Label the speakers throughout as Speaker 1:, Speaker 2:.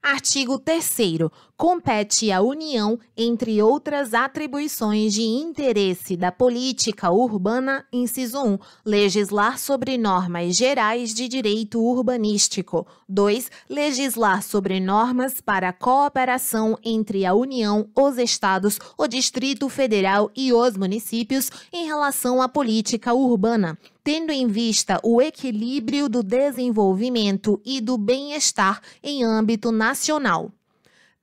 Speaker 1: Artigo 3º. Compete à União, entre outras atribuições de interesse da política urbana, inciso 1, legislar sobre normas gerais de direito urbanístico. 2. Legislar sobre normas para a cooperação entre a União, os Estados, o Distrito Federal e os municípios em relação à política urbana, tendo em vista o equilíbrio do desenvolvimento e do bem-estar em âmbito nacional.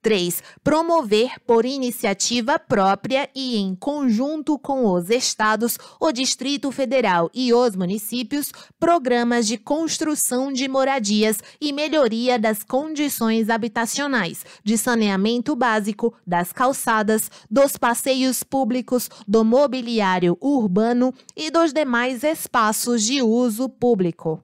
Speaker 1: 3. Promover por iniciativa própria e em conjunto com os Estados, o Distrito Federal e os municípios, programas de construção de moradias e melhoria das condições habitacionais, de saneamento básico, das calçadas, dos passeios públicos, do mobiliário urbano e dos demais espaços de uso público.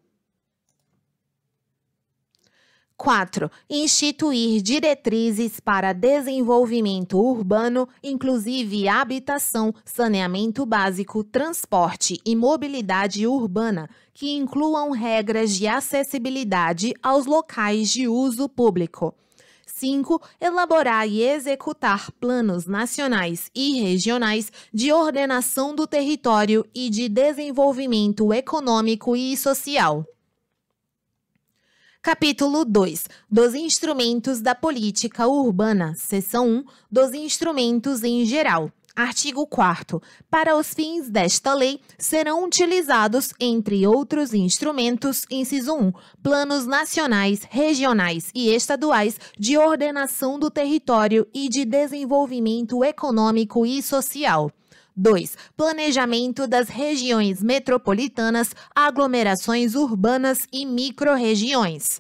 Speaker 1: 4. Instituir diretrizes para desenvolvimento urbano, inclusive habitação, saneamento básico, transporte e mobilidade urbana, que incluam regras de acessibilidade aos locais de uso público. 5. Elaborar e executar planos nacionais e regionais de ordenação do território e de desenvolvimento econômico e social. Capítulo 2. Dos instrumentos da política urbana. Seção 1. Dos instrumentos em geral. Artigo 4º. Para os fins desta lei, serão utilizados, entre outros instrumentos, inciso 1, planos nacionais, regionais e estaduais de ordenação do território e de desenvolvimento econômico e social. 2. Planejamento das regiões metropolitanas, aglomerações urbanas e microrregiões.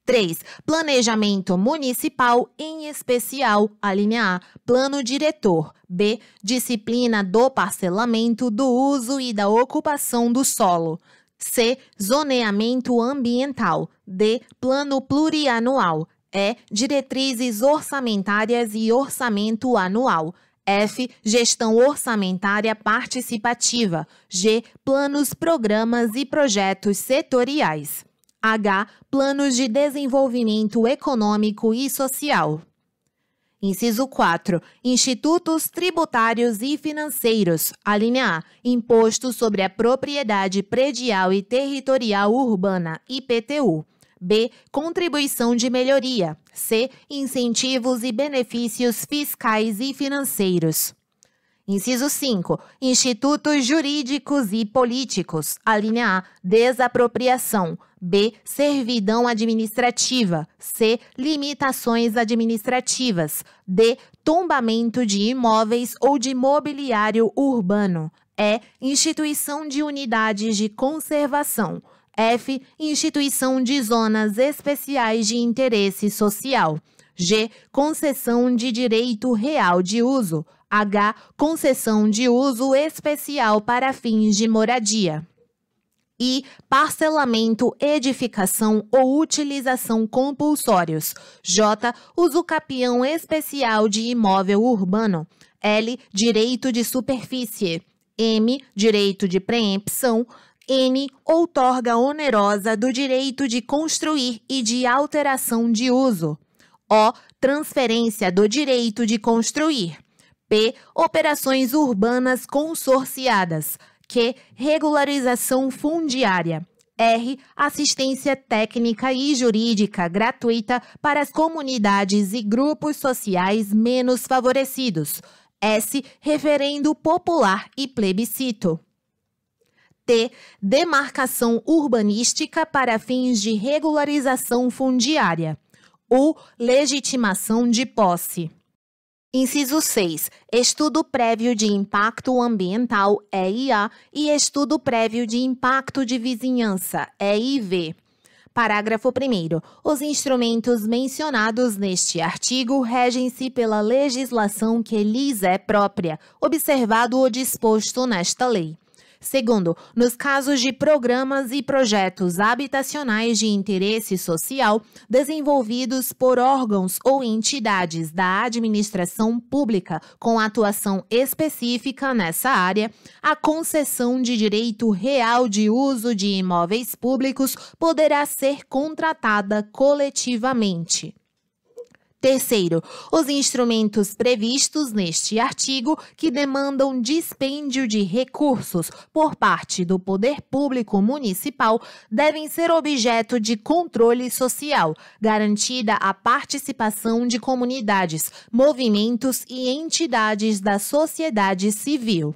Speaker 1: 3. Planejamento municipal, em especial, alínea A, plano diretor. B. Disciplina do parcelamento, do uso e da ocupação do solo. C. Zoneamento ambiental. D. Plano plurianual. E. Diretrizes orçamentárias e orçamento anual. F. Gestão orçamentária participativa. G. Planos, programas e projetos setoriais. H. Planos de desenvolvimento econômico e social. Inciso 4. Institutos tributários e financeiros. Alínea A. Imposto sobre a Propriedade Predial e Territorial Urbana, IPTU. B. Contribuição de melhoria. C. Incentivos e benefícios fiscais e financeiros. Inciso 5. Institutos jurídicos e políticos. Alínea A. Desapropriação. B. Servidão administrativa. C. Limitações administrativas. D. Tombamento de imóveis ou de mobiliário urbano. E. Instituição de unidades de conservação. F. Instituição de zonas especiais de interesse social. G. Concessão de direito real de uso. H. Concessão de uso especial para fins de moradia. I. Parcelamento, edificação ou utilização compulsórios. J. Uso capião especial de imóvel urbano. L. Direito de superfície. M. Direito de preempção. N. Outorga onerosa do direito de construir e de alteração de uso. O. Transferência do direito de construir. P. Operações urbanas consorciadas. Q. Regularização fundiária. R. Assistência técnica e jurídica gratuita para as comunidades e grupos sociais menos favorecidos. S. Referendo popular e plebiscito. T. Demarcação urbanística para fins de regularização fundiária. U. Legitimação de posse. Inciso 6. Estudo prévio de impacto ambiental, EIA, e estudo prévio de impacto de vizinhança, EIV. Parágrafo 1º. Os instrumentos mencionados neste artigo regem-se pela legislação que lhes é própria, observado o disposto nesta lei. Segundo, nos casos de programas e projetos habitacionais de interesse social desenvolvidos por órgãos ou entidades da administração pública com atuação específica nessa área, a concessão de direito real de uso de imóveis públicos poderá ser contratada coletivamente. Terceiro, os instrumentos previstos neste artigo que demandam dispêndio de recursos por parte do poder público municipal devem ser objeto de controle social, garantida a participação de comunidades, movimentos e entidades da sociedade civil.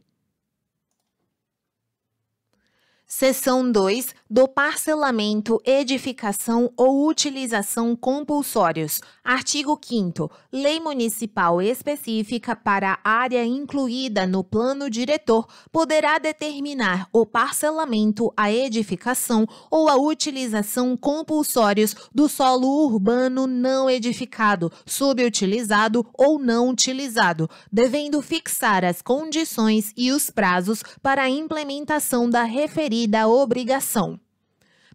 Speaker 1: Seção 2 do parcelamento, edificação ou utilização compulsórios. Artigo 5º. Lei municipal específica para a área incluída no plano diretor poderá determinar o parcelamento, a edificação ou a utilização compulsórios do solo urbano não edificado, subutilizado ou não utilizado, devendo fixar as condições e os prazos para a implementação da referida obrigação.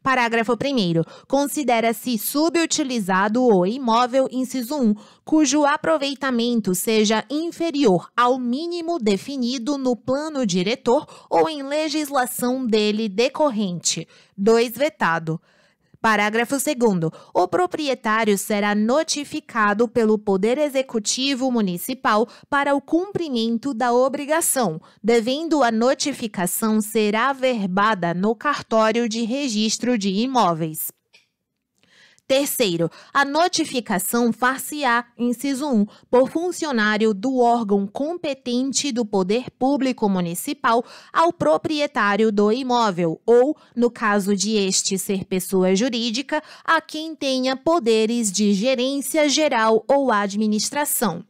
Speaker 1: Parágrafo 1º. Considera-se subutilizado o imóvel, inciso 1, cujo aproveitamento seja inferior ao mínimo definido no plano diretor ou em legislação dele decorrente. 2. Vetado. Parágrafo 2º. O proprietário será notificado pelo Poder Executivo Municipal para o cumprimento da obrigação, devendo a notificação ser averbada no cartório de registro de imóveis. Terceiro, a notificação far-se-á, inciso 1, por funcionário do órgão competente do Poder Público Municipal ao proprietário do imóvel ou, no caso de este ser pessoa jurídica, a quem tenha poderes de gerência geral ou administração.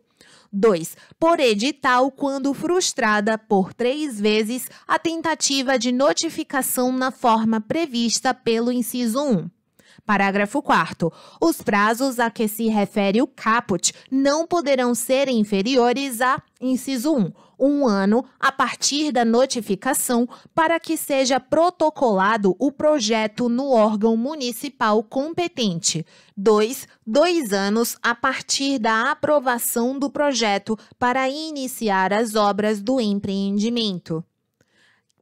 Speaker 1: 2. Por edital, quando frustrada por 3 vezes a tentativa de notificação na forma prevista pelo inciso 1. Parágrafo 4º. Os prazos a que se refere o caput não poderão ser inferiores a, inciso 1, 1 ano a partir da notificação para que seja protocolado o projeto no órgão municipal competente. 2. 2 anos a partir da aprovação do projeto para iniciar as obras do empreendimento.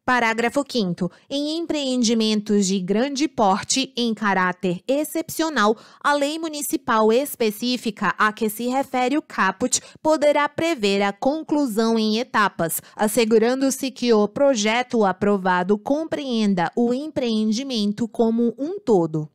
Speaker 1: Parágrafo 5º. Em empreendimentos de grande porte em caráter excepcional, a lei municipal específica a que se refere o caput poderá prever a conclusão em etapas, assegurando-se que o projeto aprovado compreenda o empreendimento como um todo.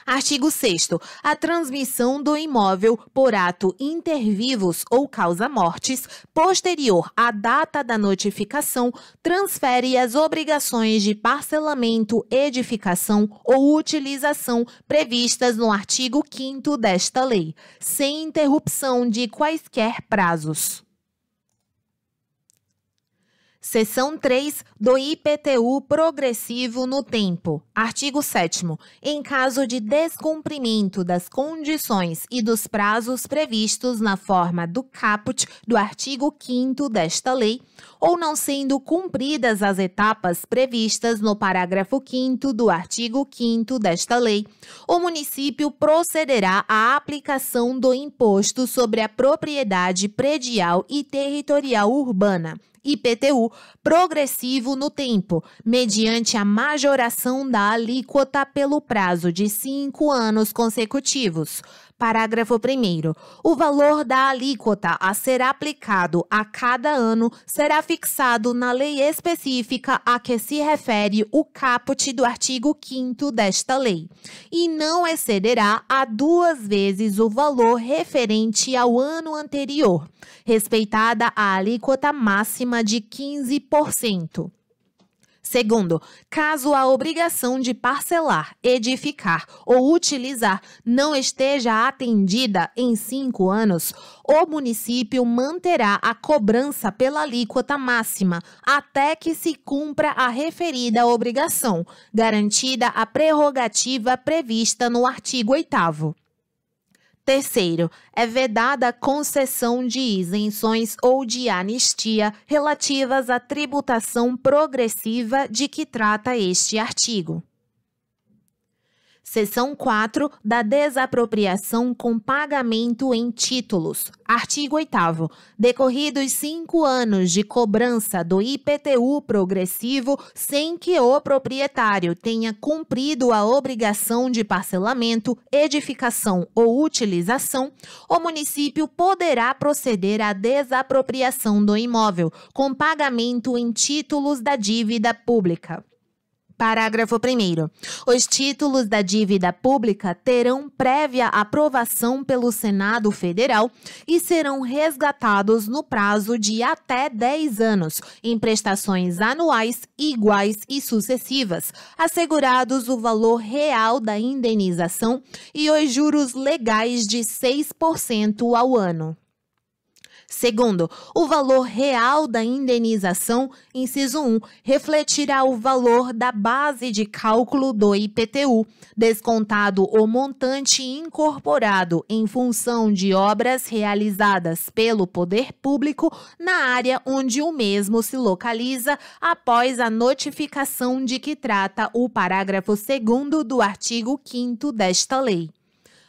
Speaker 1: Artigo 6º. A transmissão do imóvel por ato inter vivos ou causa-mortis, posterior à data da notificação, transfere as obrigações de parcelamento, edificação ou utilização previstas no artigo 5º desta lei, sem interrupção de quaisquer prazos. Seção 3 do IPTU progressivo no tempo. Artigo 7º. Em caso de descumprimento das condições e dos prazos previstos na forma do caput do artigo 5º desta lei, ou não sendo cumpridas as etapas previstas no parágrafo 5º do artigo 5º desta lei, o município procederá à aplicação do Imposto sobre a Propriedade Predial e Territorial Urbana, IPTU, progressivo no tempo, mediante a majoração da alíquota pelo prazo de 5 anos consecutivos. Parágrafo 1º. O valor da alíquota a ser aplicado a cada ano será fixado na lei específica a que se refere o caput do artigo 5º desta lei, e não excederá a 2 vezes o valor referente ao ano anterior, respeitada a alíquota máxima de 15%. Segundo, caso a obrigação de parcelar, edificar ou utilizar não esteja atendida em 5 anos, o município manterá a cobrança pela alíquota máxima até que se cumpra a referida obrigação, garantida a prerrogativa prevista no artigo 8º. Terceiro, é vedada a concessão de isenções ou de anistia relativas à tributação progressiva de que trata este artigo. Seção 4 da desapropriação com pagamento em títulos. Artigo 8º. Decorridos 5 anos de cobrança do IPTU progressivo sem que o proprietário tenha cumprido a obrigação de parcelamento, edificação ou utilização, o município poderá proceder à desapropriação do imóvel com pagamento em títulos da dívida pública. Parágrafo 1º. Os títulos da dívida pública terão prévia aprovação pelo Senado Federal e serão resgatados no prazo de até 10 anos, em prestações anuais iguais e sucessivas, assegurados o valor real da indenização e os juros legais de 6% ao ano. Segundo, o valor real da indenização, inciso 1, refletirá o valor da base de cálculo do IPTU, descontado o montante incorporado em função de obras realizadas pelo poder público na área onde o mesmo se localiza após a notificação de que trata o parágrafo 2º do artigo 5º desta lei.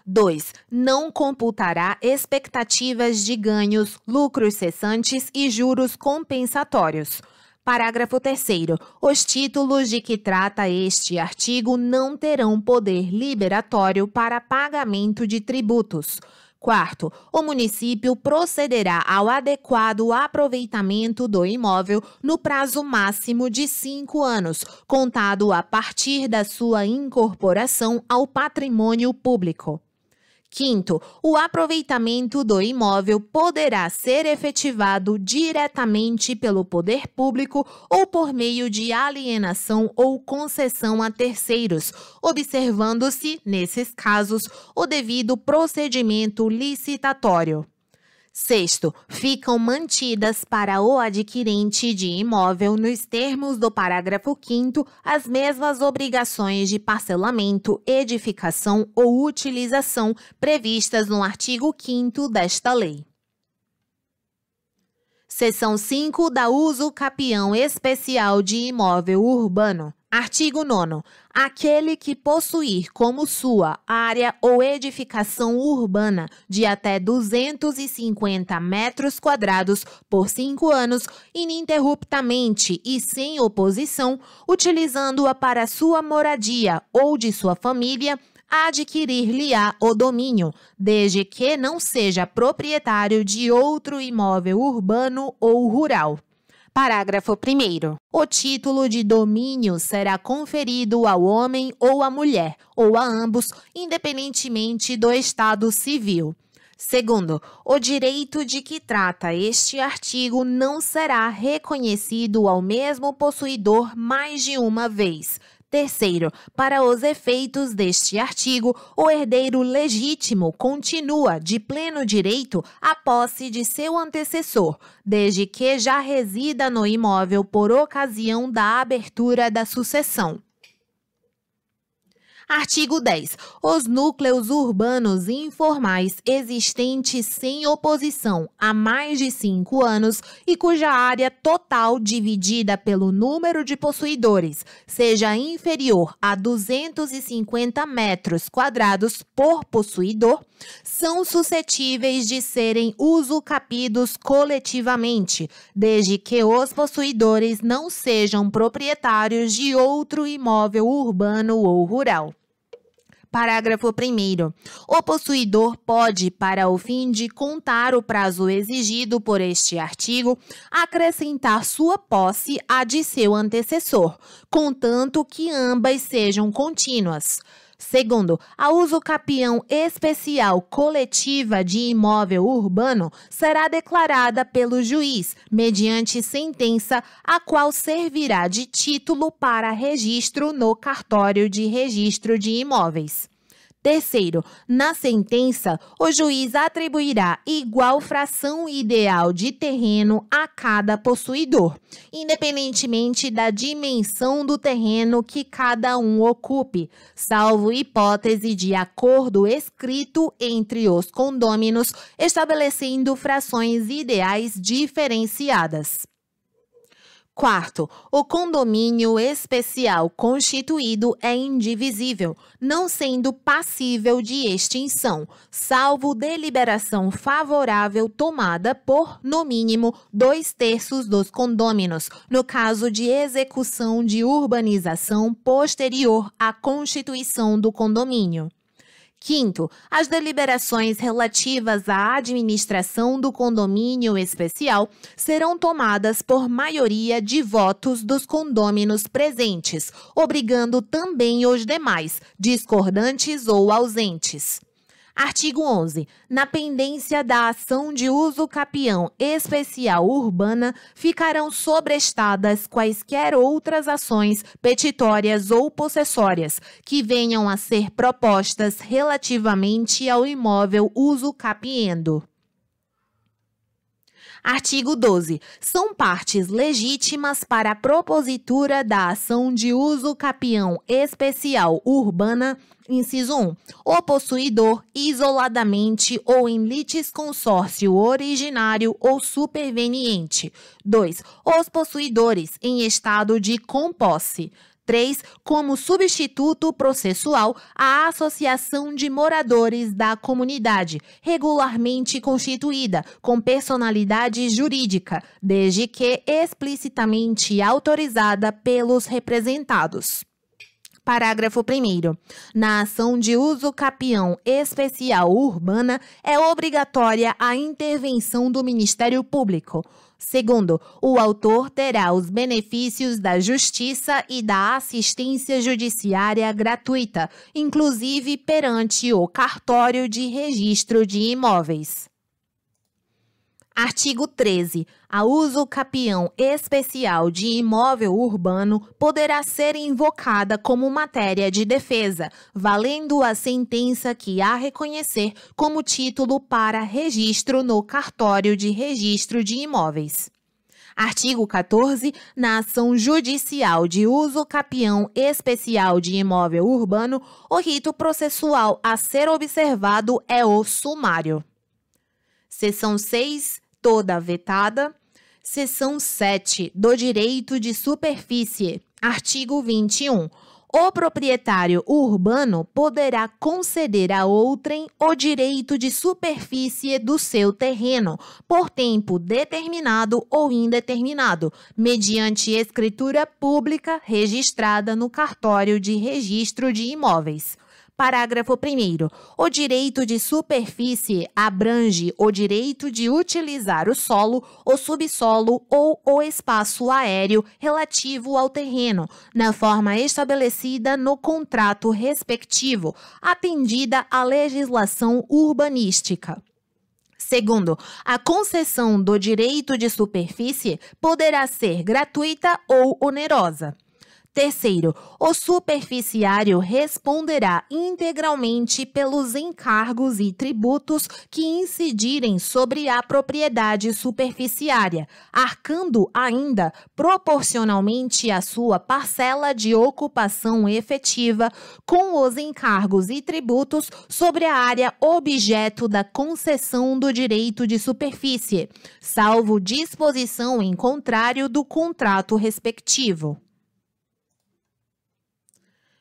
Speaker 1: 2. Não computará expectativas de ganhos, lucros cessantes e juros compensatórios. Parágrafo 3º. Os títulos de que trata este artigo não terão poder liberatório para pagamento de tributos. 4º. O município procederá ao adequado aproveitamento do imóvel no prazo máximo de 5 anos, contado a partir da sua incorporação ao patrimônio público. 5º, o aproveitamento do imóvel poderá ser efetivado diretamente pelo poder público ou por meio de alienação ou concessão a terceiros, observando-se, nesses casos, o devido procedimento licitatório. 6º, ficam mantidas para o adquirente de imóvel, nos termos do parágrafo 5º, as mesmas obrigações de parcelamento, edificação ou utilização previstas no artigo 5º desta lei. Seção 5 da uso capião especial de imóvel urbano. Artigo 9º. Aquele que possuir como sua área ou edificação urbana de até 250 metros quadrados por 5 anos, ininterruptamente e sem oposição, utilizando-a para sua moradia ou de sua família, adquirir-lhe-á o domínio, desde que não seja proprietário de outro imóvel urbano ou rural. Parágrafo 1º. O título de domínio será conferido ao homem ou à mulher, ou a ambos, independentemente do estado civil. Segundo, o direito de que trata este artigo não será reconhecido ao mesmo possuidor mais de uma vez. Terceiro, para os efeitos deste artigo, o herdeiro legítimo continua de pleno direito à posse de seu antecessor, desde que já resida no imóvel por ocasião da abertura da sucessão. Artigo 10. Os núcleos urbanos informais existentes sem oposição há mais de 5 anos e cuja área total dividida pelo número de possuidores seja inferior a 250 metros quadrados por possuidor, são suscetíveis de serem usucapidos coletivamente, desde que os possuidores não sejam proprietários de outro imóvel urbano ou rural. Parágrafo 1º. O possuidor pode, para o fim de contar o prazo exigido por este artigo, acrescentar sua posse à de seu antecessor, contanto que ambas sejam contínuas. Segundo, a usucapião especial coletiva de imóvel urbano será declarada pelo juiz, mediante sentença, a qual servirá de título para registro no cartório de registro de imóveis. Terceiro, na sentença, o juiz atribuirá igual fração ideal de terreno a cada possuidor, independentemente da dimensão do terreno que cada um ocupe, salvo hipótese de acordo escrito entre os condôminos, estabelecendo frações ideais diferenciadas. Quarto, o condomínio especial constituído é indivisível, não sendo passível de extinção, salvo deliberação favorável tomada por, no mínimo, 2/3 dos condôminos, no caso de execução de urbanização posterior à constituição do condomínio. Quinto, as deliberações relativas à administração do condomínio especial serão tomadas por maioria de votos dos condôminos presentes, obrigando também os demais, discordantes ou ausentes. Artigo 11. Na pendência da ação de uso capião especial urbana, ficarão sobrestadas quaisquer outras ações petitórias ou possessórias que venham a ser propostas relativamente ao imóvel uso capiendo. Artigo 12. São partes legítimas para a propositura da ação de uso capião especial urbana, inciso 1, o possuidor isoladamente ou em litisconsórcio originário ou superveniente. 2. Os possuidores em estado de composse. 3. Como substituto processual, a associação de moradores da comunidade, regularmente constituída, com personalidade jurídica, desde que explicitamente autorizada pelos representados. Parágrafo 1º. Na ação de uso capião especial urbana, é obrigatória a intervenção do Ministério Público. Segundo, o autor terá os benefícios da justiça e da assistência judiciária gratuita, inclusive perante o cartório de registro de imóveis. Artigo 13. A uso capião especial de imóvel urbano poderá ser invocada como matéria de defesa, valendo a sentença que a reconhecer como título para registro no cartório de registro de imóveis. Artigo 14. Na ação judicial de uso capião especial de imóvel urbano, o rito processual a ser observado é o sumário. Seção 6. Toda vetada. Seção 7. Do direito de superfície. Artigo 21. O proprietário urbano poderá conceder a outrem o direito de superfície do seu terreno, por tempo determinado ou indeterminado, mediante escritura pública registrada no cartório de registro de imóveis. Parágrafo 1º. O direito de superfície abrange o direito de utilizar o solo, o subsolo ou o espaço aéreo relativo ao terreno, na forma estabelecida no contrato respectivo, atendida a legislação urbanística. Segundo, a concessão do direito de superfície poderá ser gratuita ou onerosa. Terceiro, o superficiário responderá integralmente pelos encargos e tributos que incidirem sobre a propriedade superficiária, arcando ainda proporcionalmente à sua parcela de ocupação efetiva com os encargos e tributos sobre a área objeto da concessão do direito de superfície, salvo disposição em contrário do contrato respectivo.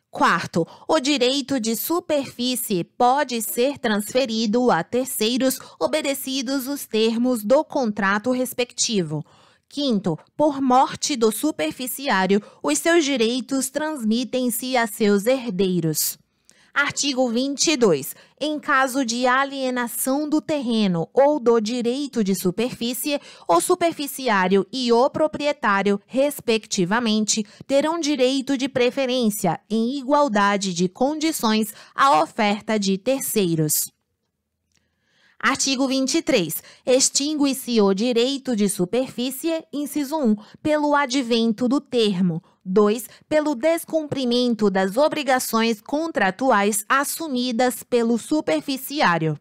Speaker 1: Quarto, o direito de superfície pode ser transferido a terceiros obedecidos os termos do contrato respectivo. Quinto, por morte do superficiário, os seus direitos transmitem-se a seus herdeiros. Artigo 22. Em caso de alienação do terreno ou do direito de superfície, o superficiário e o proprietário, respectivamente, terão direito de preferência, em igualdade de condições, à oferta de terceiros. Artigo 23. Extingue-se o direito de superfície, inciso 1, pelo advento do termo. 2. Pelo descumprimento das obrigações contratuais assumidas pelo superficiário.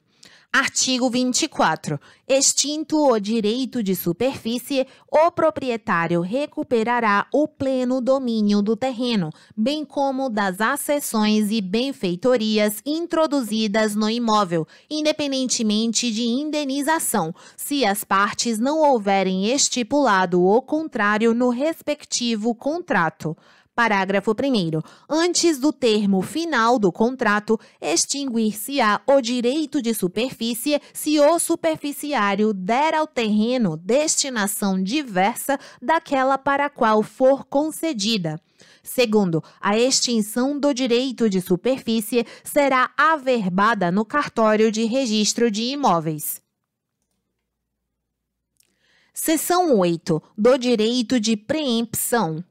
Speaker 1: Artigo 24. Extinto o direito de superfície, o proprietário recuperará o pleno domínio do terreno, bem como das acessões e benfeitorias introduzidas no imóvel, independentemente de indenização, se as partes não houverem estipulado o contrário no respectivo contrato. Parágrafo 1º. Antes do termo final do contrato, extinguir-se-á o direito de superfície se o superficiário der ao terreno destinação diversa daquela para a qual for concedida. Segundo, a extinção do direito de superfície será averbada no cartório de registro de imóveis. Seção 8. Do direito de preempção.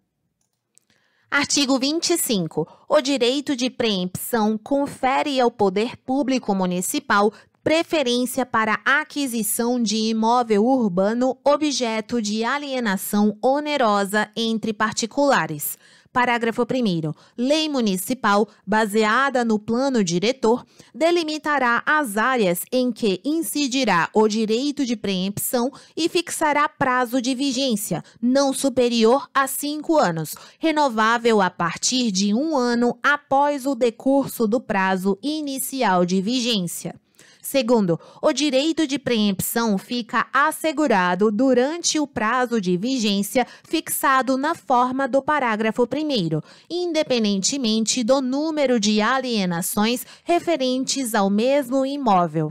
Speaker 1: Artigo 25. O direito de preempção confere ao poder público municipal preferência para a aquisição de imóvel urbano objeto de alienação onerosa entre particulares. Parágrafo 1º. Lei municipal, baseada no plano diretor, delimitará as áreas em que incidirá o direito de preempção e fixará prazo de vigência, não superior a 5 anos, renovável a partir de 1 ano após o decurso do prazo inicial de vigência. Segundo, o direito de preempção fica assegurado durante o prazo de vigência fixado na forma do parágrafo 1º, independentemente do número de alienações referentes ao mesmo imóvel.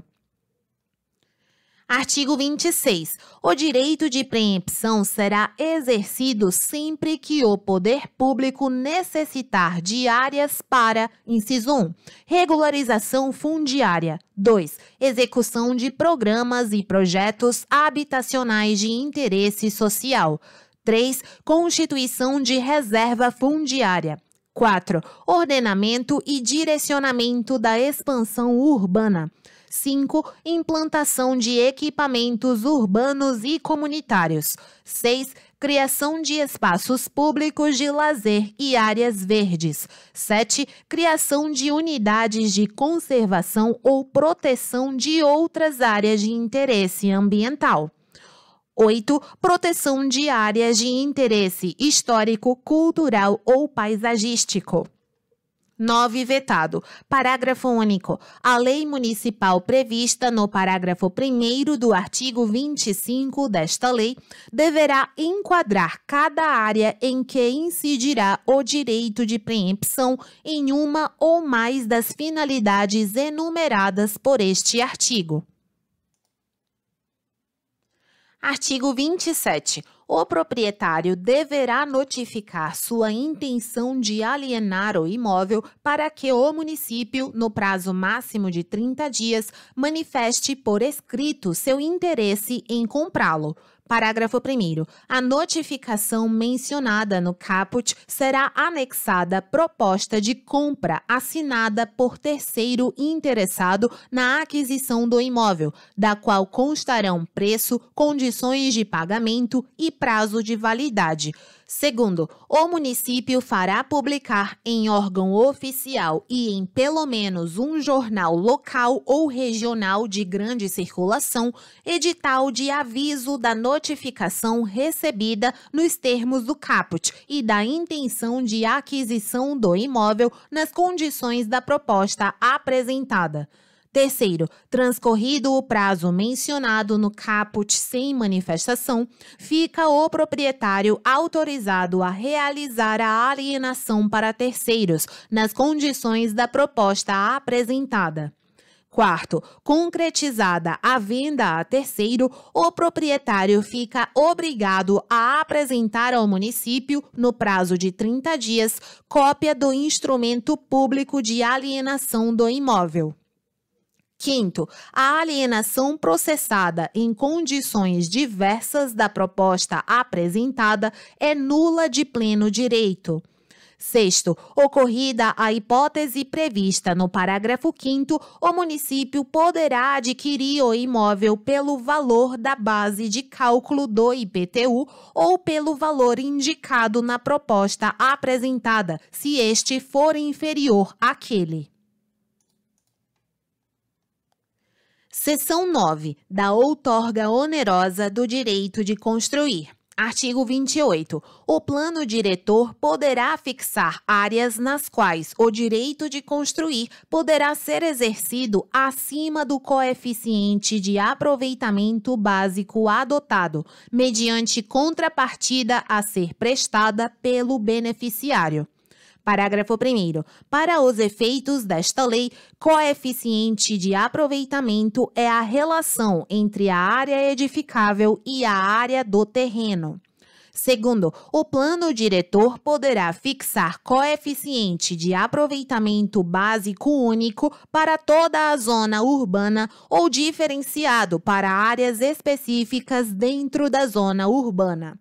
Speaker 1: Artigo 26. O direito de preempção será exercido sempre que o poder público necessitar de áreas para, inciso 1, regularização fundiária. 2. Execução de programas e projetos habitacionais de interesse social. 3. Constituição de reserva fundiária. 4. Ordenamento e direcionamento da expansão urbana. 5. Implantação de equipamentos urbanos e comunitários. 6. Criação de espaços públicos de lazer e áreas verdes. 7. Criação de unidades de conservação ou proteção de outras áreas de interesse ambiental. 8. Proteção de áreas de interesse histórico, cultural ou paisagístico. 9. Vetado. Parágrafo único. A lei municipal prevista no parágrafo 1º do artigo 25 desta lei deverá enquadrar cada área em que incidirá o direito de preempção em uma ou mais das finalidades enumeradas por este artigo. Artigo 27. O proprietário deverá notificar sua intenção de alienar o imóvel para que o município, no prazo máximo de 30 dias, manifeste por escrito seu interesse em comprá-lo. Parágrafo 1º. A notificação mencionada no caput será anexada proposta de compra assinada por terceiro interessado na aquisição do imóvel, da qual constarão preço, condições de pagamento e prazo de validade. Segundo, o município fará publicar em órgão oficial e em pelo menos um jornal local ou regional de grande circulação, edital de aviso da notificação recebida nos termos do caput e da intenção de aquisição do imóvel nas condições da proposta apresentada. Terceiro, transcorrido o prazo mencionado no caput sem manifestação, fica o proprietário autorizado a realizar a alienação para terceiros, nas condições da proposta apresentada. Quarto, concretizada a venda a terceiro, o proprietário fica obrigado a apresentar ao município, no prazo de 30 dias, cópia do instrumento público de alienação do imóvel. Quinto, a alienação processada em condições diversas da proposta apresentada é nula de pleno direito. Sexto, ocorrida a hipótese prevista no parágrafo 5º, o município poderá adquirir o imóvel pelo valor da base de cálculo do IPTU ou pelo valor indicado na proposta apresentada, se este for inferior àquele. Seção 9. Da outorga onerosa do direito de construir. Artigo 28. O plano diretor poderá fixar áreas nas quais o direito de construir poderá ser exercido acima do coeficiente de aproveitamento básico adotado, mediante contrapartida a ser prestada pelo beneficiário. Parágrafo 1º. Para os efeitos desta lei, coeficiente de aproveitamento é a relação entre a área edificável e a área do terreno. Segundo, o plano diretor poderá fixar coeficiente de aproveitamento básico único para toda a zona urbana ou diferenciado para áreas específicas dentro da zona urbana.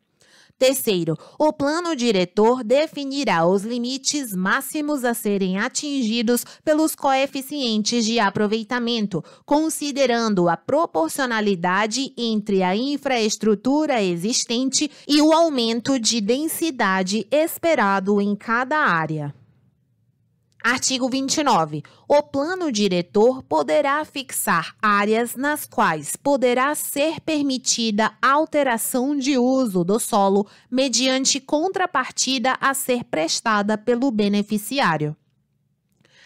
Speaker 1: Terceiro, o plano diretor definirá os limites máximos a serem atingidos pelos coeficientes de aproveitamento, considerando a proporcionalidade entre a infraestrutura existente e o aumento de densidade esperado em cada área. Artigo 29. O plano diretor poderá fixar áreas nas quais poderá ser permitida alteração de uso do solo mediante contrapartida a ser prestada pelo beneficiário.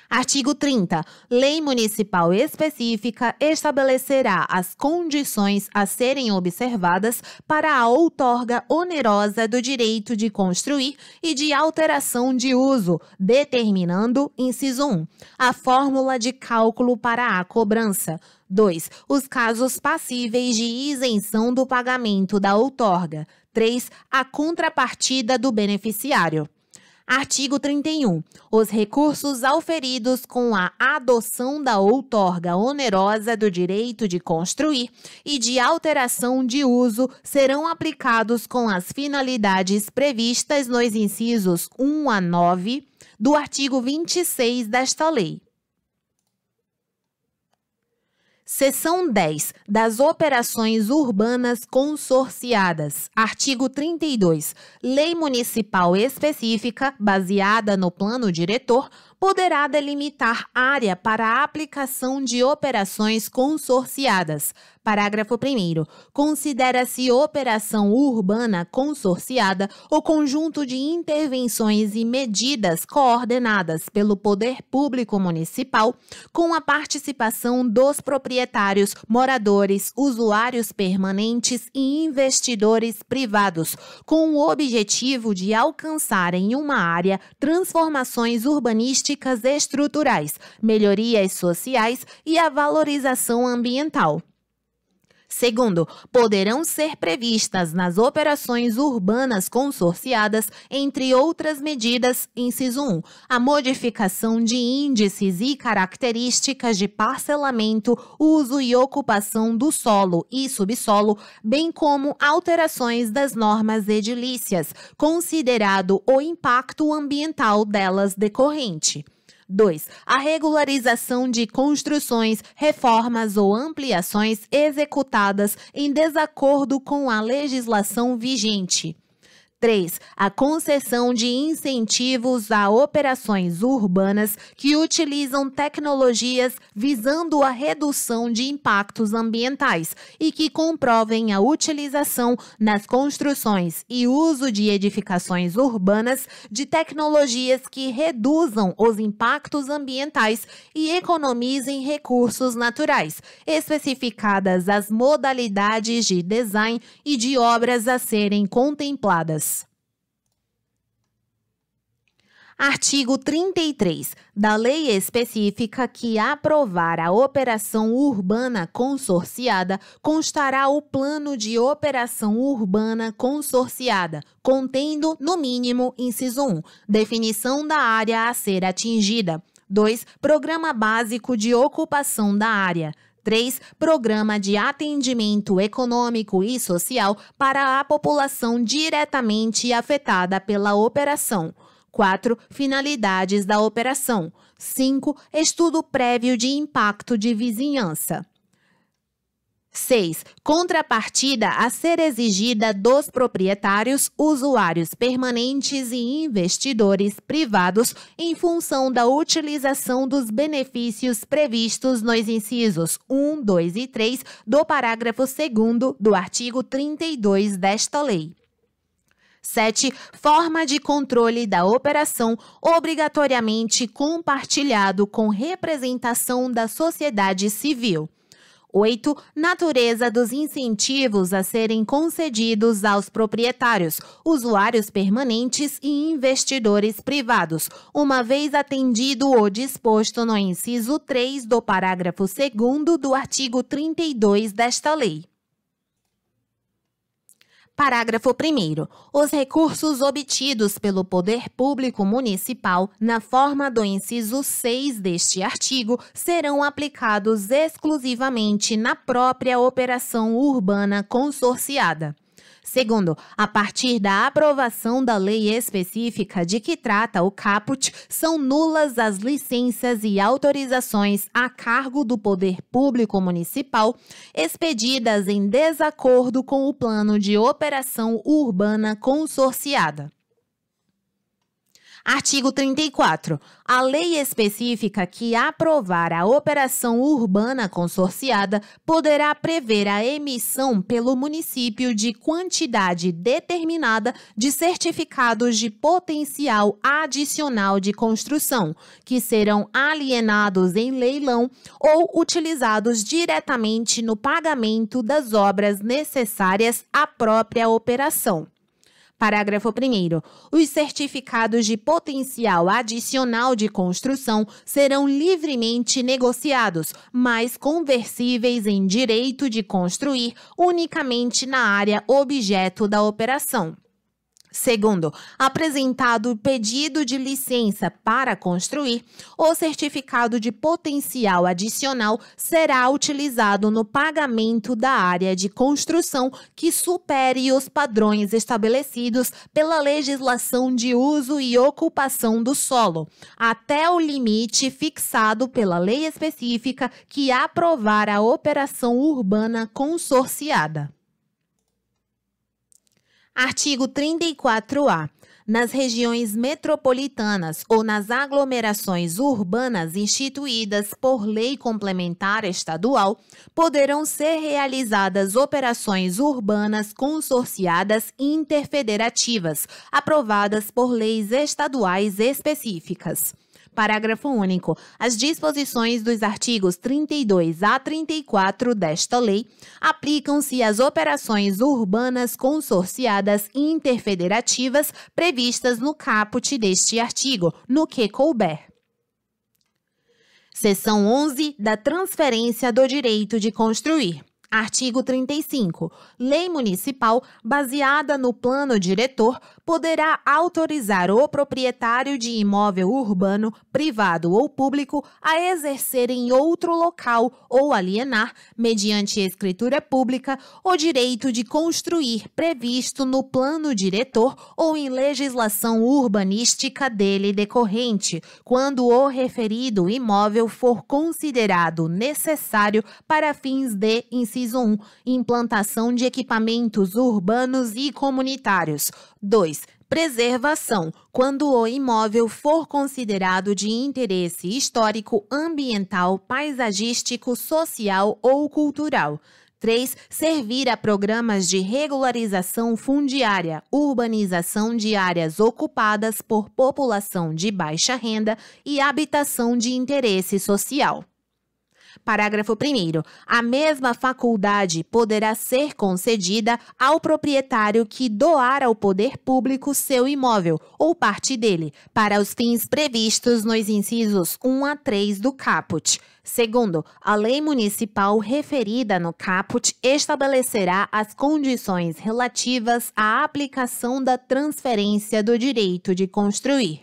Speaker 1: Artigo 30. Lei municipal específica estabelecerá as condições a serem observadas para a outorga onerosa do direito de construir e de alteração de uso, determinando, inciso 1, a fórmula de cálculo para a cobrança. 2. Os casos passíveis de isenção do pagamento da outorga. 3. A contrapartida do beneficiário. Artigo 31. Os recursos auferidos com a adoção da outorga onerosa do direito de construir e de alteração de uso serão aplicados com as finalidades previstas nos incisos 1 a 9 do artigo 26 desta lei. Seção 10. Das operações urbanas consorciadas. Artigo 32. Lei municipal específica, baseada no plano diretor, poderá delimitar área para a aplicação de operações consorciadas. Parágrafo 1º. Considera-se operação urbana consorciada o conjunto de intervenções e medidas coordenadas pelo poder público municipal com a participação dos proprietários, moradores, usuários permanentes e investidores privados, com o objetivo de alcançar em uma área transformações urbanísticas estruturais, melhorias sociais e a valorização ambiental. Segundo, poderão ser previstas nas operações urbanas consorciadas, entre outras medidas, inciso 1, a modificação de índices e características de parcelamento, uso e ocupação do solo e subsolo, bem como alterações das normas edilícias, considerado o impacto ambiental delas decorrente. 2. A regularização de construções, reformas ou ampliações executadas em desacordo com a legislação vigente. 3. A concessão de incentivos a operações urbanas que utilizam tecnologias visando a redução de impactos ambientais e que comprovem a utilização nas construções e uso de edificações urbanas de tecnologias que reduzam os impactos ambientais e economizem recursos naturais, especificadas as modalidades de design e de obras a serem contempladas. Artigo 33. Da lei específica que aprovar a operação urbana consorciada, constará o plano de operação urbana consorciada, contendo, no mínimo, inciso 1, definição da área a ser atingida. 2. Programa básico de ocupação da área. 3. Programa de atendimento econômico e social para a população diretamente afetada pela operação. 4. Finalidades da operação. 5. Estudo prévio de impacto de vizinhança. 6. Contrapartida a ser exigida dos proprietários, usuários permanentes e investidores privados em função da utilização dos benefícios previstos nos incisos 1, 2 e 3 do parágrafo 2º do artigo 32 desta lei. 7. Forma de controle da operação obrigatoriamente compartilhado com representação da sociedade civil. 8. Natureza dos incentivos a serem concedidos aos proprietários, usuários permanentes e investidores privados, uma vez atendido o disposto no inciso 3 do parágrafo 2º do artigo 32 desta lei. Parágrafo 1º. Os recursos obtidos pelo Poder Público Municipal, na forma do inciso 6 deste artigo, serão aplicados exclusivamente na própria operação urbana consorciada. Segundo, a partir da aprovação da lei específica de que trata o caput, são nulas as licenças e autorizações a cargo do Poder Público Municipal expedidas em desacordo com o plano de operação urbana consorciada. Artigo 34. A lei específica que aprovar a operação urbana consorciada poderá prever a emissão pelo município de quantidade determinada de certificados de potencial adicional de construção, que serão alienados em leilão ou utilizados diretamente no pagamento das obras necessárias à própria operação. Parágrafo 1º. Os certificados de potencial adicional de construção serão livremente negociados, mas conversíveis em direito de construir unicamente na área objeto da operação. Segundo, apresentado o pedido de licença para construir, o certificado de potencial adicional será utilizado no pagamento da área de construção que supere os padrões estabelecidos pela legislação de uso e ocupação do solo, até o limite fixado pela lei específica que aprovar a operação urbana consorciada. Artigo 34-A. Nas regiões metropolitanas ou nas aglomerações urbanas instituídas por lei complementar estadual, poderão ser realizadas operações urbanas consorciadas interfederativas, aprovadas por leis estaduais específicas. Parágrafo único. As disposições dos artigos 32 a 34 desta lei aplicam-se às operações urbanas consorciadas interfederativas previstas no caput deste artigo, no que couber. Seção 11 da Transferência do Direito de Construir. Artigo 35. Lei municipal, baseada no plano diretor, poderá autorizar o proprietário de imóvel urbano, privado ou público, a exercer em outro local ou alienar, mediante escritura pública, o direito de construir previsto no plano diretor ou em legislação urbanística dele decorrente, quando o referido imóvel for considerado necessário para fins de inciso 1, implantação de equipamentos urbanos e comunitários. 2. Preservação, quando o imóvel for considerado de interesse histórico, ambiental, paisagístico, social ou cultural. 3. Servir a programas de regularização fundiária, urbanização de áreas ocupadas por população de baixa renda e habitação de interesse social. Parágrafo 1º. A mesma faculdade poderá ser concedida ao proprietário que doar ao poder público seu imóvel ou parte dele, para os fins previstos nos incisos 1 a 3 do caput. Segundo, a lei municipal referida no caput estabelecerá as condições relativas à aplicação da transferência do direito de construir.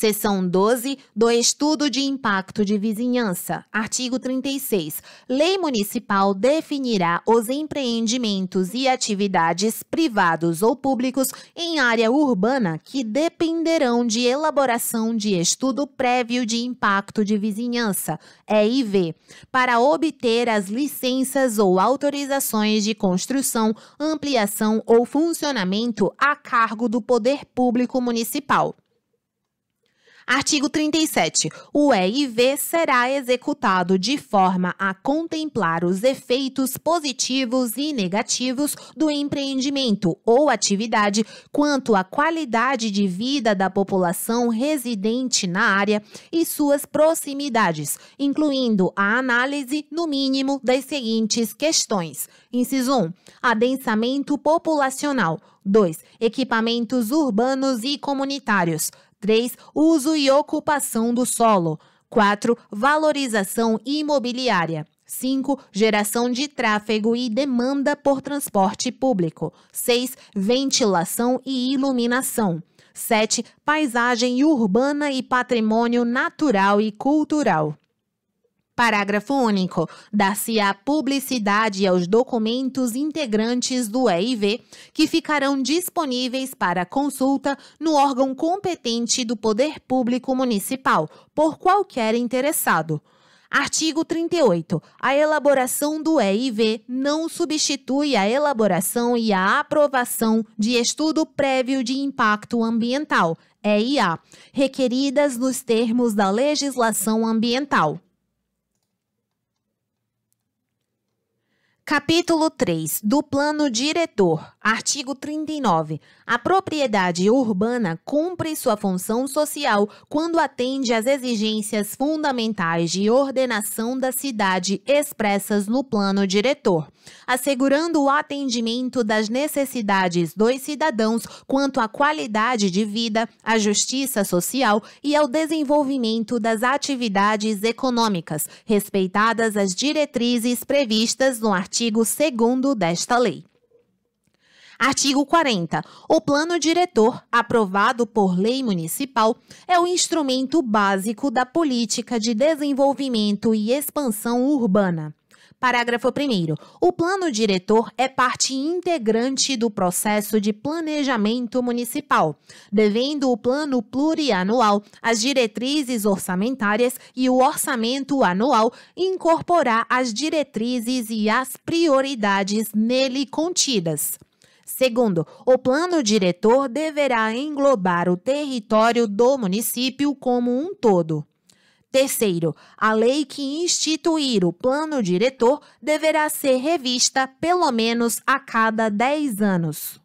Speaker 1: Seção 12 do Estudo de Impacto de Vizinhança. Artigo 36. Lei municipal definirá os empreendimentos e atividades privados ou públicos em área urbana que dependerão de elaboração de estudo prévio de impacto de vizinhança, EIV, para obter as licenças ou autorizações de construção, ampliação ou funcionamento a cargo do Poder Público Municipal. Artigo 37. O EIV será executado de forma a contemplar os efeitos positivos e negativos do empreendimento ou atividade quanto à qualidade de vida da população residente na área e suas proximidades, incluindo a análise, no mínimo, das seguintes questões. Inciso 1. Adensamento populacional. 2. Equipamentos urbanos e comunitários. 3. Uso e ocupação do solo. 4. Valorização imobiliária. 5. Geração de tráfego e demanda por transporte público. 6. Ventilação e iluminação. 7. Paisagem urbana e patrimônio natural e cultural. Parágrafo único. Dar-se-á publicidade aos documentos integrantes do EIV, que ficarão disponíveis para consulta no órgão competente do Poder Público Municipal, por qualquer interessado. Artigo 38. A elaboração do EIV não substitui a elaboração e a aprovação de estudo prévio de impacto ambiental, EIA, requeridas nos termos da legislação ambiental. Capítulo 3 do Plano Diretor. Artigo 39. A propriedade urbana cumpre sua função social quando atende às exigências fundamentais de ordenação da cidade expressas no Plano Diretor, assegurando o atendimento das necessidades dos cidadãos quanto à qualidade de vida, à justiça social e ao desenvolvimento das atividades econômicas, respeitadas as diretrizes previstas no artigo 2º desta lei. Artigo 40. O Plano Diretor, aprovado por lei municipal, é o instrumento básico da política de desenvolvimento e expansão urbana. Parágrafo 1º. O Plano Diretor é parte integrante do processo de planejamento municipal, devendo o plano plurianual, as diretrizes orçamentárias e o orçamento anual incorporar as diretrizes e as prioridades nele contidas. Segundo, o plano diretor deverá englobar o território do município como um todo. Terceiro, a lei que instituir o plano diretor deverá ser revista pelo menos a cada 10 anos.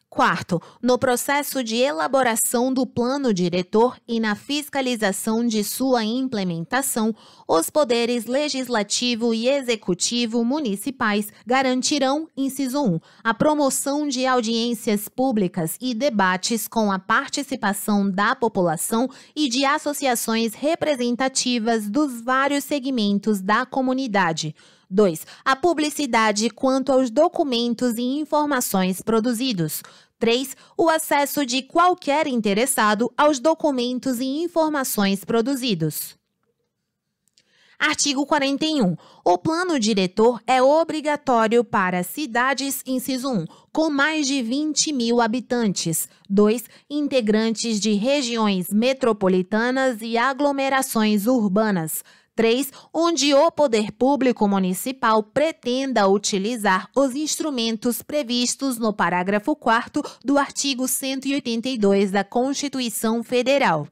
Speaker 1: Quarto, no processo de elaboração do plano diretor e na fiscalização de sua implementação, os poderes legislativo e executivo municipais garantirão, inciso 1, a promoção de audiências públicas e debates com a participação da população e de associações representativas dos vários segmentos da comunidade. 2. A publicidade quanto aos documentos e informações produzidos. 3. O acesso de qualquer interessado aos documentos e informações produzidos. Artigo 41. O plano diretor é obrigatório para cidades, inciso 1, com mais de 20 mil habitantes. 2. Integrantes de regiões metropolitanas e aglomerações urbanas. 3. Onde o poder público municipal pretenda utilizar os instrumentos previstos no parágrafo 4º do artigo 182 da Constituição Federal.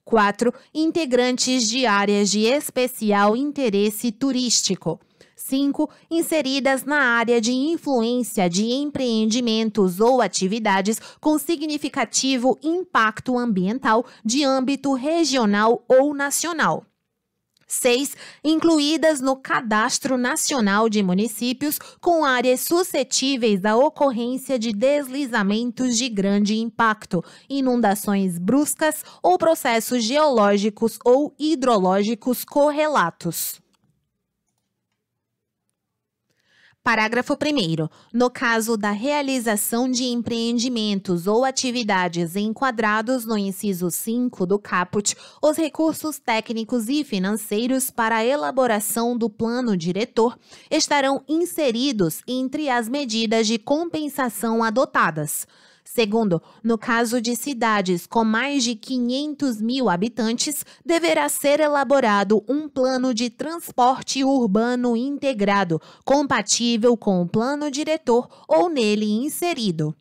Speaker 1: 4. Integrantes de áreas de especial interesse turístico. 5. Inseridas na área de influência de empreendimentos ou atividades com significativo impacto ambiental de âmbito regional ou nacional. 6. Incluídas no Cadastro Nacional de Municípios com áreas suscetíveis à ocorrência de deslizamentos de grande impacto, inundações bruscas ou processos geológicos ou hidrológicos correlatos. Parágrafo 1º. No caso da realização de empreendimentos ou atividades enquadrados no inciso 5 do caput, os recursos técnicos e financeiros para a elaboração do plano diretor estarão inseridos entre as medidas de compensação adotadas. Segundo, no caso de cidades com mais de 500 mil habitantes, deverá ser elaborado um plano de transporte urbano integrado, compatível com o plano diretor ou nele inserido.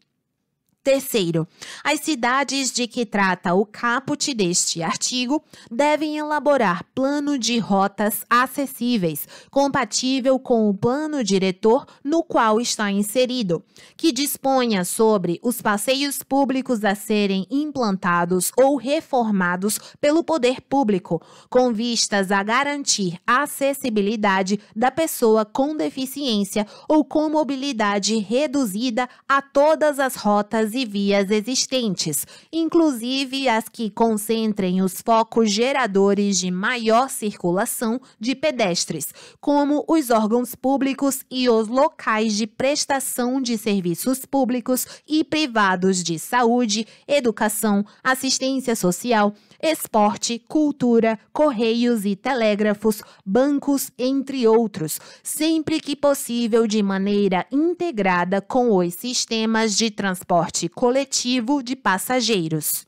Speaker 1: Terceiro, as cidades de que trata o caput deste artigo devem elaborar plano de rotas acessíveis, compatível com o plano diretor no qual está inserido, que disponha sobre os passeios públicos a serem implantados ou reformados pelo poder público, com vistas a garantir a acessibilidade da pessoa com deficiência ou com mobilidade reduzida a todas as rotas e vias existentes, inclusive as que concentrem os focos geradores de maior circulação de pedestres, como os órgãos públicos e os locais de prestação de serviços públicos e privados de saúde, educação, assistência social, esporte, cultura, correios e telégrafos, bancos, entre outros, sempre que possível de maneira integrada com os sistemas de transporte coletivo de passageiros.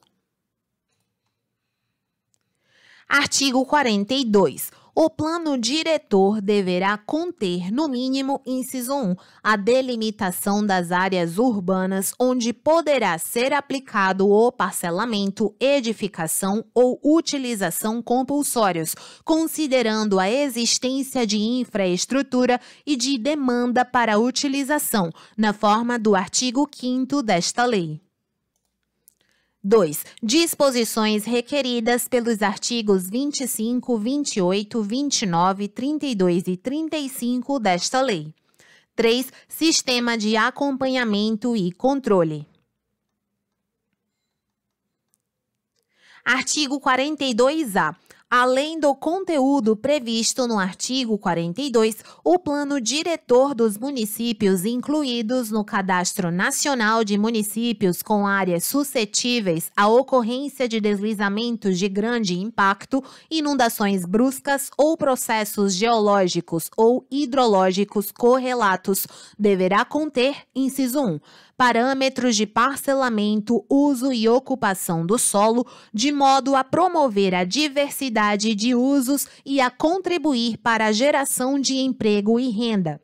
Speaker 1: Artigo 42. O plano diretor deverá conter, no mínimo, inciso 1, a delimitação das áreas urbanas onde poderá ser aplicado o parcelamento, edificação ou utilização compulsórios, considerando a existência de infraestrutura e de demanda para a utilização, na forma do artigo 5º desta lei. 2. Disposições requeridas pelos artigos 25, 28, 29, 32 e 35 desta lei. 3. Sistema de acompanhamento e controle. Artigo 42-A. Além do conteúdo previsto no artigo 42, o plano diretor dos municípios incluídos no Cadastro Nacional de Municípios com áreas suscetíveis à ocorrência de deslizamentos de grande impacto, inundações bruscas ou processos geológicos ou hidrológicos correlatos, deverá conter, inciso 1, parâmetros de parcelamento, uso e ocupação do solo, de modo a promover a diversidade de usos e a contribuir para a geração de emprego e renda.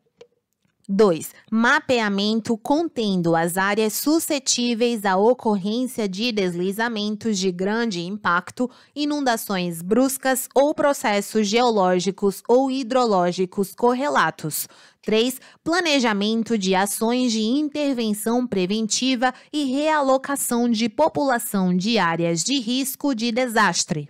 Speaker 1: 2. Mapeamento contendo as áreas suscetíveis à ocorrência de deslizamentos de grande impacto, inundações bruscas ou processos geológicos ou hidrológicos correlatos. 3. Planejamento de ações de intervenção preventiva e realocação de população de áreas de risco de desastre.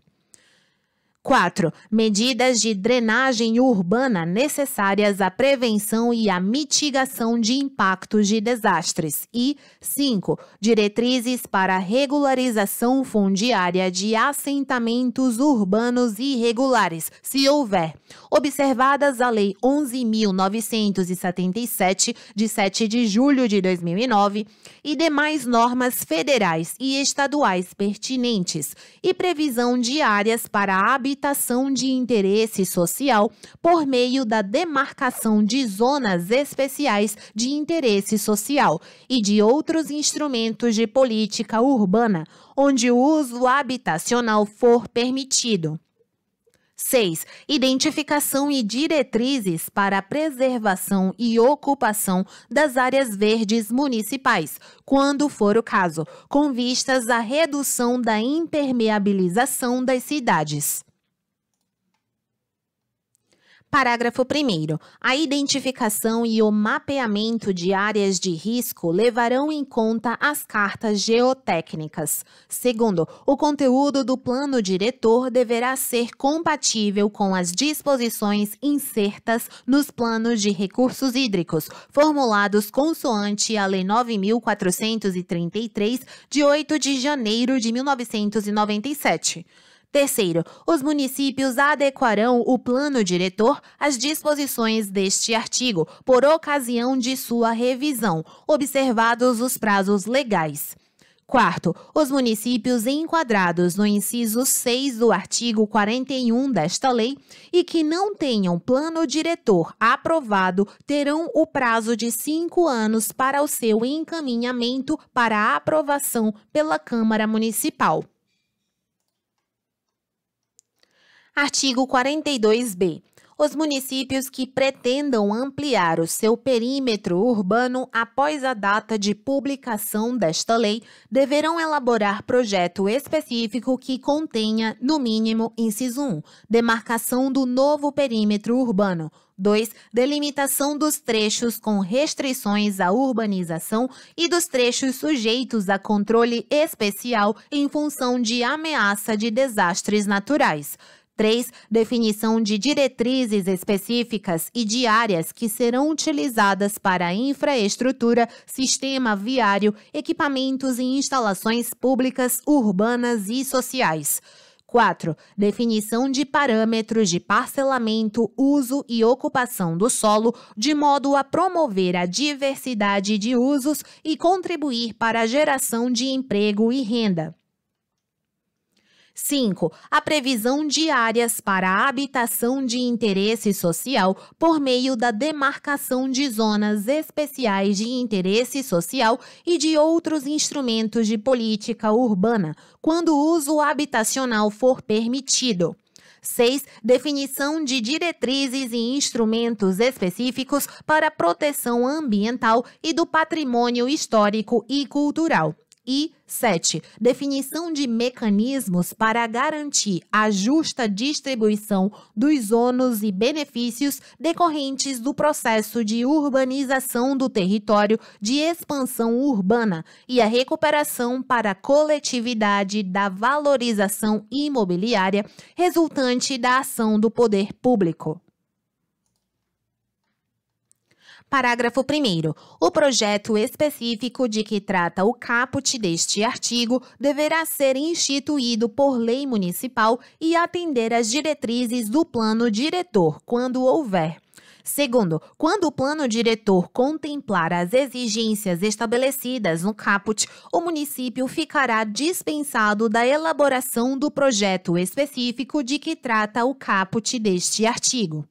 Speaker 1: 4. Medidas de drenagem urbana necessárias à prevenção e à mitigação de impactos de desastres. E 5. Diretrizes para a regularização fundiária de assentamentos urbanos irregulares, se houver, observadas a Lei 11.977, de 7 de julho de 2009, e demais normas federais e estaduais pertinentes, e previsão de áreas para a habitação de interesse social por meio da demarcação de zonas especiais de interesse social e de outros instrumentos de política urbana, onde o uso habitacional for permitido. 6. Identificação e diretrizes para a preservação e ocupação das áreas verdes municipais, quando for o caso, com vistas à redução da impermeabilização das cidades. Parágrafo 1º. A identificação e o mapeamento de áreas de risco levarão em conta as cartas geotécnicas. Segundo, o conteúdo do plano diretor deverá ser compatível com as disposições insertas nos planos de recursos hídricos, formulados consoante a Lei 9.433, de 8 de janeiro de 1997. Terceiro, os municípios adequarão o plano diretor às disposições deste artigo, por ocasião de sua revisão, observados os prazos legais. Quarto, os municípios enquadrados no inciso 6 do artigo 41 desta lei e que não tenham plano diretor aprovado terão o prazo de 5 anos para o seu encaminhamento para aprovação pela Câmara Municipal. Artigo 42b. Os municípios que pretendam ampliar o seu perímetro urbano após a data de publicação desta lei deverão elaborar projeto específico que contenha, no mínimo, inciso 1, demarcação do novo perímetro urbano. 2. Delimitação dos trechos com restrições à urbanização e dos trechos sujeitos a controle especial em função de ameaça de desastres naturais. 3. Definição de diretrizes específicas e de áreas que serão utilizadas para infraestrutura, sistema viário, equipamentos e instalações públicas, urbanas e sociais. 4. Definição de parâmetros de parcelamento, uso e ocupação do solo, de modo a promover a diversidade de usos e contribuir para a geração de emprego e renda. 5. A previsão de áreas para a habitação de interesse social por meio da demarcação de zonas especiais de interesse social e de outros instrumentos de política urbana, quando o uso habitacional for permitido. 6. Definição de diretrizes e instrumentos específicos para a proteção ambiental e do patrimônio histórico e cultural. E 7. Definição de mecanismos para garantir a justa distribuição dos ônus e benefícios decorrentes do processo de urbanização do território de expansão urbana e a recuperação para a coletividade da valorização imobiliária resultante da ação do poder público. Parágrafo 1º. O projeto específico de que trata o caput deste artigo deverá ser instituído por lei municipal e atender às diretrizes do plano diretor, quando houver. Segundo, quando o plano diretor contemplar as exigências estabelecidas no caput, o município ficará dispensado da elaboração do projeto específico de que trata o caput deste artigo.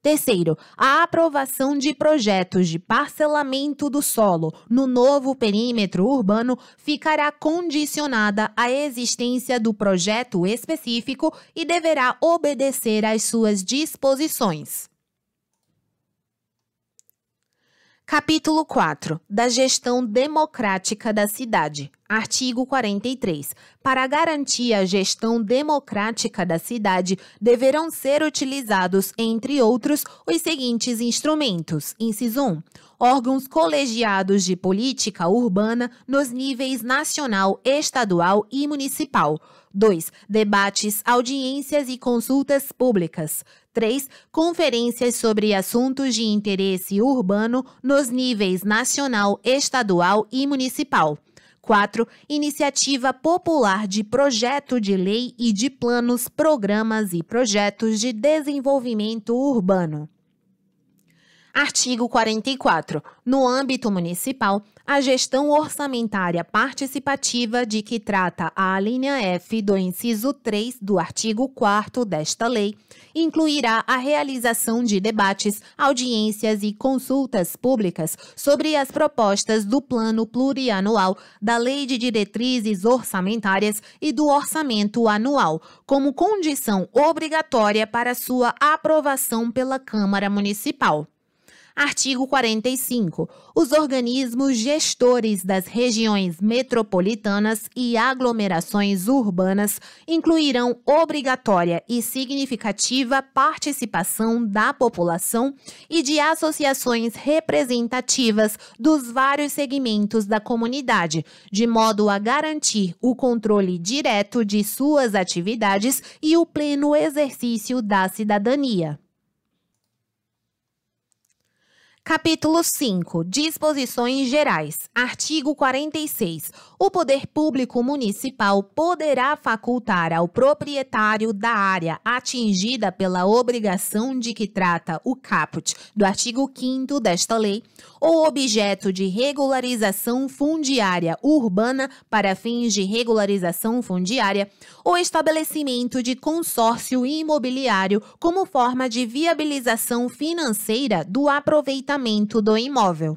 Speaker 1: Terceiro, a aprovação de projetos de parcelamento do solo no novo perímetro urbano ficará condicionada à existência do projeto específico e deverá obedecer às suas disposições. Capítulo 4. Da gestão democrática da cidade. Artigo 43. Para garantir a gestão democrática da cidade, deverão ser utilizados, entre outros, os seguintes instrumentos. Inciso 1. Órgãos colegiados de política urbana nos níveis nacional, estadual e municipal. 2. Debates, audiências e consultas públicas. 3. Conferências sobre assuntos de interesse urbano nos níveis nacional, estadual e municipal. 4. Iniciativa popular de projeto de lei e de planos, programas e projetos de desenvolvimento urbano. Artigo 44. No âmbito municipal, a gestão orçamentária participativa de que trata a alínea F do inciso 3 do artigo 4º desta lei incluirá a realização de debates, audiências e consultas públicas sobre as propostas do Plano Plurianual, da Lei de Diretrizes Orçamentárias e do Orçamento Anual, como condição obrigatória para sua aprovação pela Câmara Municipal. Artigo 45. Os organismos gestores das regiões metropolitanas e aglomerações urbanas incluirão obrigatória e significativa participação da população e de associações representativas dos vários segmentos da comunidade, de modo a garantir o controle direto de suas atividades e o pleno exercício da cidadania. Capítulo 5. Disposições gerais. Artigo 46. O poder público municipal poderá facultar ao proprietário da área atingida pela obrigação de que trata o caput do artigo 5º desta lei, ou objeto de regularização fundiária urbana para fins de regularização fundiária, ou estabelecimento de consórcio imobiliário como forma de viabilização financeira do aproveitamento do imóvel.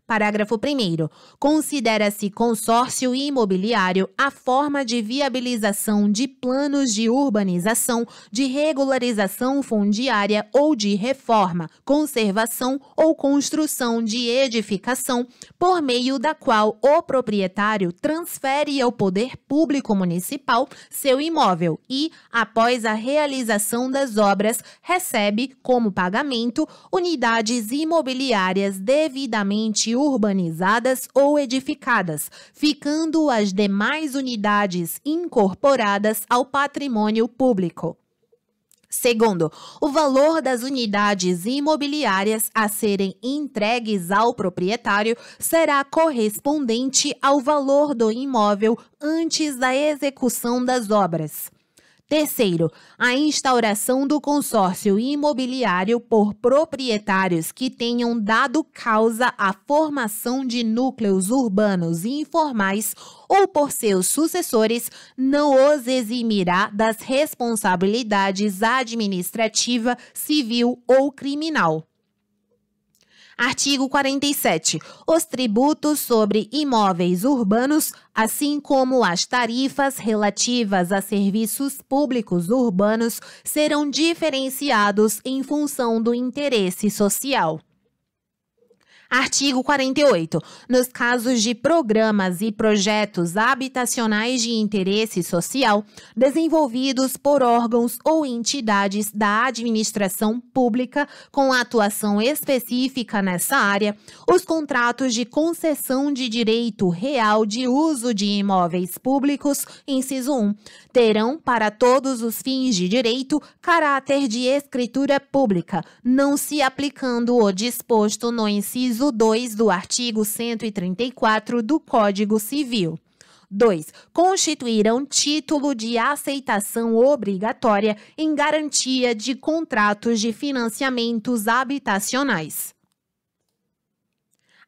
Speaker 1: Parágrafo 1º. Considera-se consórcio imobiliário a forma de viabilização de planos de urbanização, de regularização fundiária ou de reforma, conservação ou construção de edificação, por meio da qual o proprietário transfere ao poder público municipal seu imóvel e, após a realização das obras, recebe, como pagamento, unidades imobiliárias devidamente urbanizadas ou edificadas, ficando as demais unidades incorporadas ao patrimônio público. Segundo, o valor das unidades imobiliárias a serem entregues ao proprietário será correspondente ao valor do imóvel antes da execução das obras. Terceiro, a instauração do consórcio imobiliário por proprietários que tenham dado causa à formação de núcleos urbanos informais ou por seus sucessores não os eximirá das responsabilidades administrativa, civil ou criminal. Artigo 47. Os tributos sobre imóveis urbanos, assim como as tarifas relativas a serviços públicos urbanos, serão diferenciados em função do interesse social. Artigo 48. Nos casos de programas e projetos habitacionais de interesse social, desenvolvidos por órgãos ou entidades da administração pública com atuação específica nessa área, os contratos de concessão de direito real de uso de imóveis públicos, inciso 1, terão, para todos os fins de direito, caráter de escritura pública, não se aplicando o disposto no inciso 2 do artigo 134 do Código Civil. 2. Constituirão título de aceitação obrigatória em garantia de contratos de financiamentos habitacionais.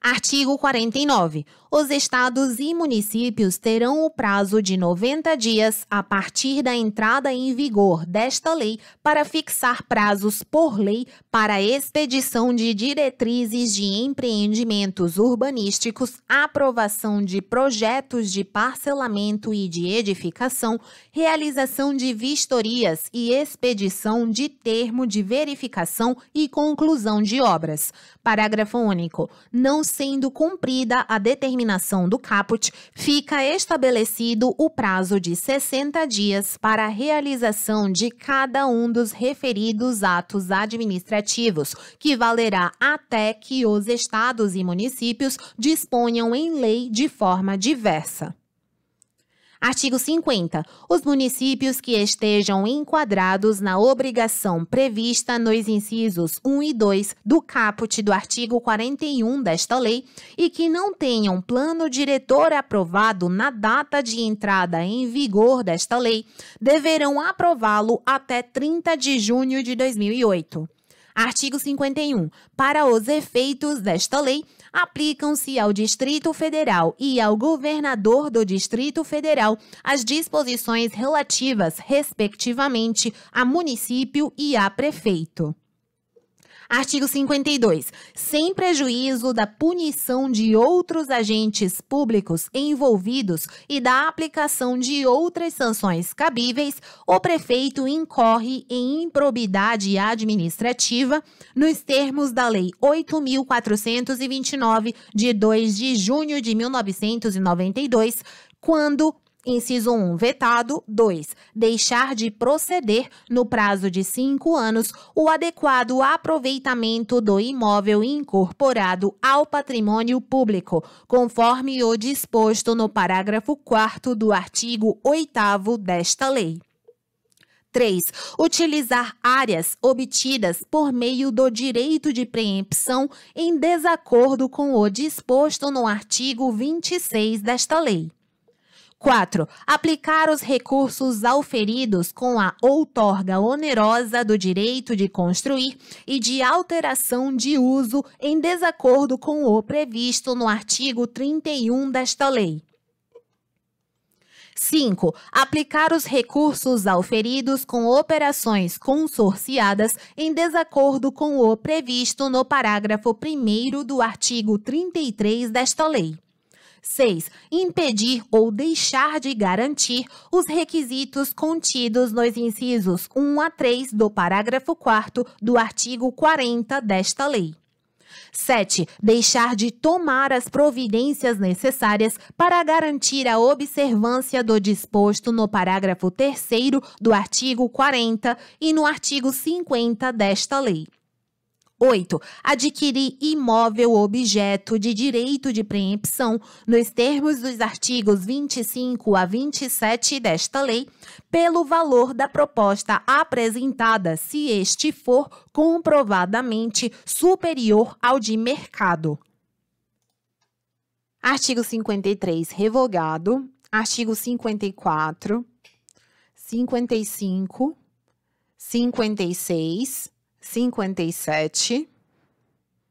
Speaker 1: Artigo 49. Os estados e municípios terão o prazo de 90 dias a partir da entrada em vigor desta lei para fixar prazos por lei para a expedição de diretrizes de empreendimentos urbanísticos, aprovação de projetos de parcelamento e de edificação, realização de vistorias e expedição de termo de verificação e conclusão de obras. Parágrafo único. Não sendo cumprida a determinação do caput, fica estabelecido o prazo de 60 dias para a realização de cada um dos referidos atos administrativos, que valerá até que os estados e municípios disponham em lei de forma diversa. Artigo 50. Os municípios que estejam enquadrados na obrigação prevista nos incisos 1 e 2 do caput do artigo 41 desta lei e que não tenham plano diretor aprovado na data de entrada em vigor desta lei, deverão aprová-lo até 30 de junho de 2008. Artigo 51. Para os efeitos desta lei, aplicam-se ao Distrito Federal e ao governador do Distrito Federal as disposições relativas, respectivamente, a município e a prefeito. Artigo 52. Sem prejuízo da punição de outros agentes públicos envolvidos e da aplicação de outras sanções cabíveis, o prefeito incorre em improbidade administrativa nos termos da Lei 8.429, de 2 de junho de 1992, quando: inciso 1, vetado. 2, deixar de proceder, no prazo de 5 anos, o adequado aproveitamento do imóvel incorporado ao patrimônio público, conforme o disposto no parágrafo 4º do artigo 8º desta lei. 3. Utilizar áreas obtidas por meio do direito de preempção em desacordo com o disposto no artigo 26 desta lei. 4. Aplicar os recursos auferidos com a outorga onerosa do direito de construir e de alteração de uso em desacordo com o previsto no artigo 31 desta lei. 5. Aplicar os recursos auferidos com operações consorciadas em desacordo com o previsto no parágrafo 1º do artigo 33 desta lei. 6. Impedir ou deixar de garantir os requisitos contidos nos incisos 1 a 3 do parágrafo 4º do artigo 40 desta lei. 7. Deixar de tomar as providências necessárias para garantir a observância do disposto no parágrafo 3º do artigo 40 e no artigo 50 desta lei. 8. Adquirir imóvel objeto de direito de preempção, nos termos dos artigos 25 a 27 desta lei, pelo valor da proposta apresentada, se este for comprovadamente superior ao de mercado. Artigo 53, revogado. Artigo 54, 55, 56... 57.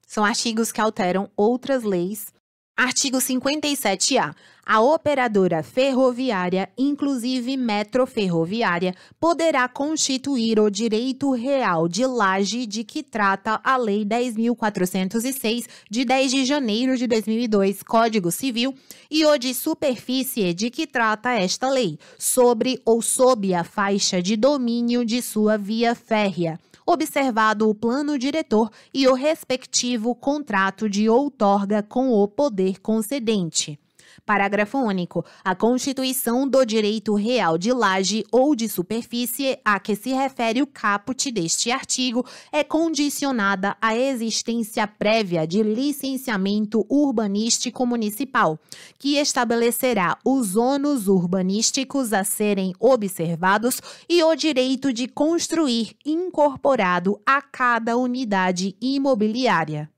Speaker 1: São artigos que alteram outras leis. Artigo 57-A. A operadora ferroviária, inclusive metroferroviária, poderá constituir o direito real de laje de que trata a Lei 10.406, de 10 de janeiro de 2002, Código Civil, e o de superfície de que trata esta lei, sobre ou sob a faixa de domínio de sua via férrea, observado o plano diretor e o respectivo contrato de outorga com o poder concedente. Parágrafo único. A constituição do direito real de laje ou de superfície a que se refere o caput deste artigo é condicionada à existência prévia de licenciamento urbanístico municipal, que estabelecerá os ônus urbanísticos a serem observados e o direito de construir incorporado a cada unidade imobiliária.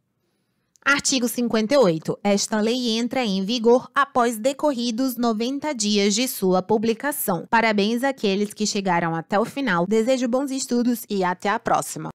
Speaker 1: Artigo 58. Esta lei entra em vigor após decorridos 90 dias de sua publicação. Parabéns àqueles que chegaram até o final. Desejo bons estudos e até a próxima.